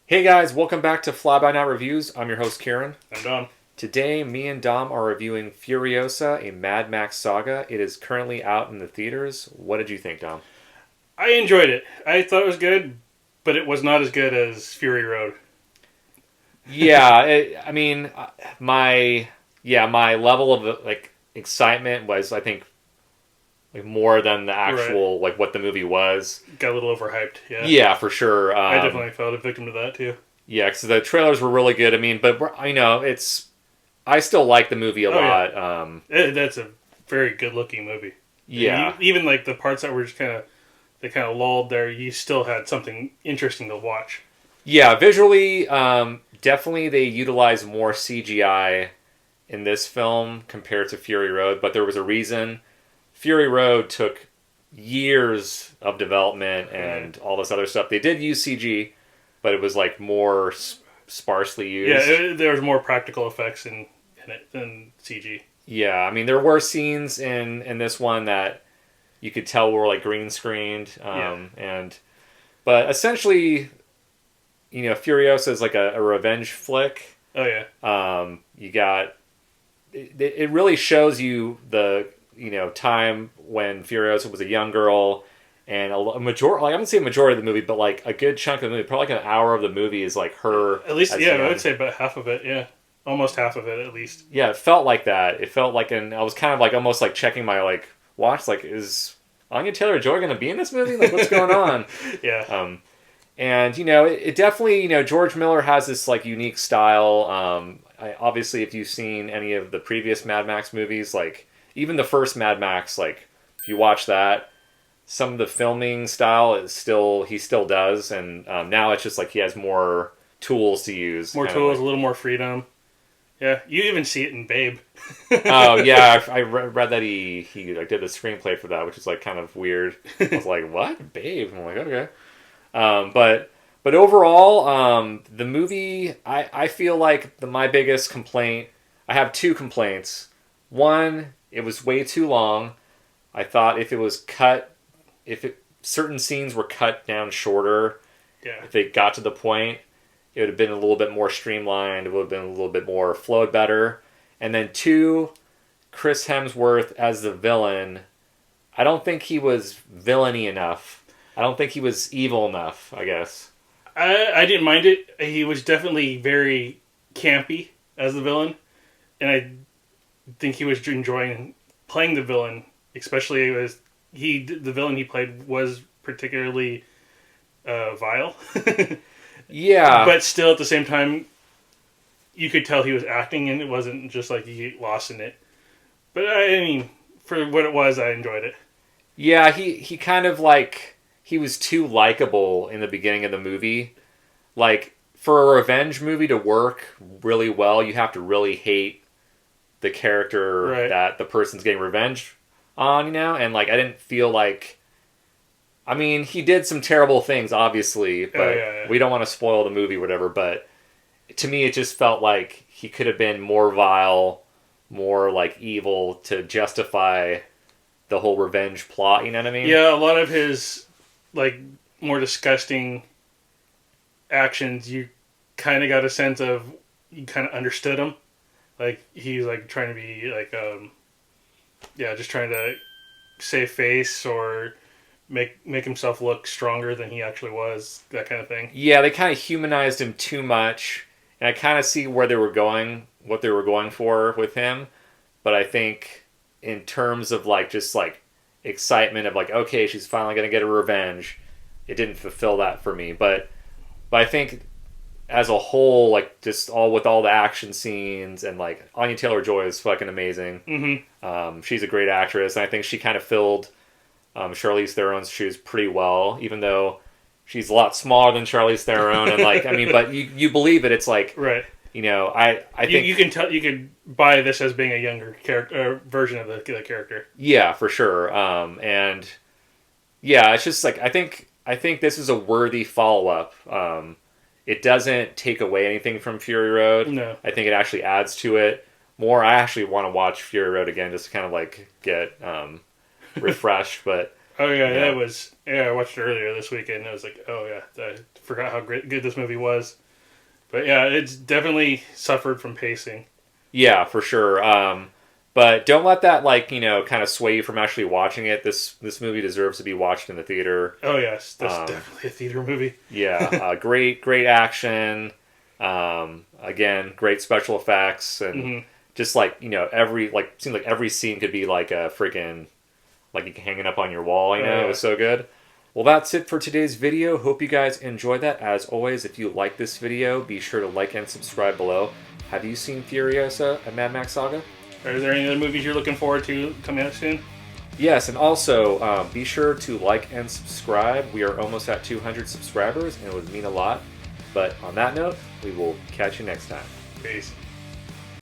Hey guys, welcome back to Fly By Night Reviews. I'm your host Kiren. I'm Dom. Today, me and Dom are reviewing Furiosa, a Mad Max saga. It is currently out in the theaters. What did you think, Dom? I enjoyed it. I thought it was good, but it was not as good as Fury Road. Yeah, my level of excitement was, I think, more than the Right. actual what the movie was. Got a little overhyped, yeah. Yeah, for sure. I definitely felt a victim to that, too. Yeah, because the trailers were really good. It's I still like the movie a Oh, yeah. lot. That's a very good-looking movie. Yeah, Even, like, the parts that were just they kind of lulled there, you still had something interesting to watch. Yeah, visually, definitely they utilize more CGI in this film compared to Fury Road, but there was a reason. Fury Road took years of development and all this other stuff. They did use CG, but it was more sparsely Yeah, used. there was more practical effects in it than CG. Yeah, I mean there were scenes in this one that you could tell were green screened, Yeah. but essentially, Furiosa is like a revenge flick. Oh, yeah. You got it really shows you the time when Furiosa was a young girl, and a majority, I wouldn't say a majority of the movie, but a good chunk of the movie, probably an hour of the movie is her. At least, As yeah, I young. would say about half of it, yeah. Almost half of it, at least. Yeah, it felt like that. It felt and I was kind of almost checking my watch, is Anya Taylor-Joy going to be in this movie? What's going on? Yeah. And it definitely, George Miller has this unique style. Obviously, if you've seen any of the previous Mad Max movies, even the first Mad Max, if you watch that, some of the filming style is still he still does, and now it's just he has more tools to use. More tools, a little more freedom. Yeah, you even see it in Babe. Oh yeah, I read that he did the screenplay for that, which is kind of weird. I was like, what, Babe? I'm like, okay. But overall, the movie, I feel my biggest complaint. I have two complaints. One, it was way too long. I thought if it was cut, certain scenes were cut down shorter, Yeah. if it got to the point, it would have been a little bit more streamlined. It would have been a little bit more flowed better. And then two, Chris Hemsworth as the villain. I don't think he was villainy enough. I don't think he was evil enough, I guess. I didn't mind it. He was definitely very campy as the villain, and I think he was enjoying playing the villain, especially as the villain he played was particularly vile, Yeah. but still at the same time, you could tell he was acting, and it wasn't just you get lost in it. But I mean, for what it was, I enjoyed it. Yeah, he kind of he was too likable in the beginning of the movie. For a revenge movie to work really well, you have to really hate the character Right. that the person's getting revenge on, and I didn't feel I mean, he did some terrible things, obviously, but Oh, yeah. we don't want to spoil the movie, whatever. But to me, it just felt like he could have been more vile, more evil to justify the whole revenge plot. You know what I mean? Yeah, a lot of his like more disgusting actions, you kind of got a sense of you kind of understood him. He's trying to be yeah, just trying to save face or make himself look stronger than he actually was. That kind of thing. Yeah, they kind of humanized him too much, and I kind of see where they were going, what they were going for with him. But I think in terms of just excitement of okay, she's finally gonna get her revenge, it didn't fulfill that for me. But I think as a whole, just all with all the action scenes and Anya Taylor Joy is fucking amazing. Mm-hmm. She's a great actress, and I think she kind of filled Charlize Theron's shoes pretty well, even though she's a lot smaller than Charlize Theron. And I mean, but you believe it. It's Right. I think You can tell, you could buy this as being a younger character version of the character. yeah, for sure. And yeah, it's just I think this is a worthy follow up. It doesn't take away anything from Fury Road. No. I think it actually adds to it more. I actually want to watch Fury Road again just to kind of get refreshed. But Oh yeah, Yeah. that was. Yeah, I watched it earlier this weekend. And I was like, oh yeah, I forgot how good this movie was. But yeah, it's definitely suffered from pacing. Yeah, for sure. But don't let that kind of sway you from actually watching it. This movie deserves to be watched in the theater. Oh yes, that's Um, definitely a theater movie. Yeah, great action. Again, great special effects, and Hmm. just every seemed like every scene could be like a freaking hanging up on your wall. Oh yeah. It was so good. Well, that's it for today's video. Hope you guys enjoyed that. As always, if you like this video, be sure to like and subscribe below. Have you seen Furiosa, a Mad Max Saga? Are there any other movies you're looking forward to coming out soon? Yes, and also be sure to like and subscribe. We are almost at 200 subscribers, and it would mean a lot. But on that note, we will catch you next time. Peace.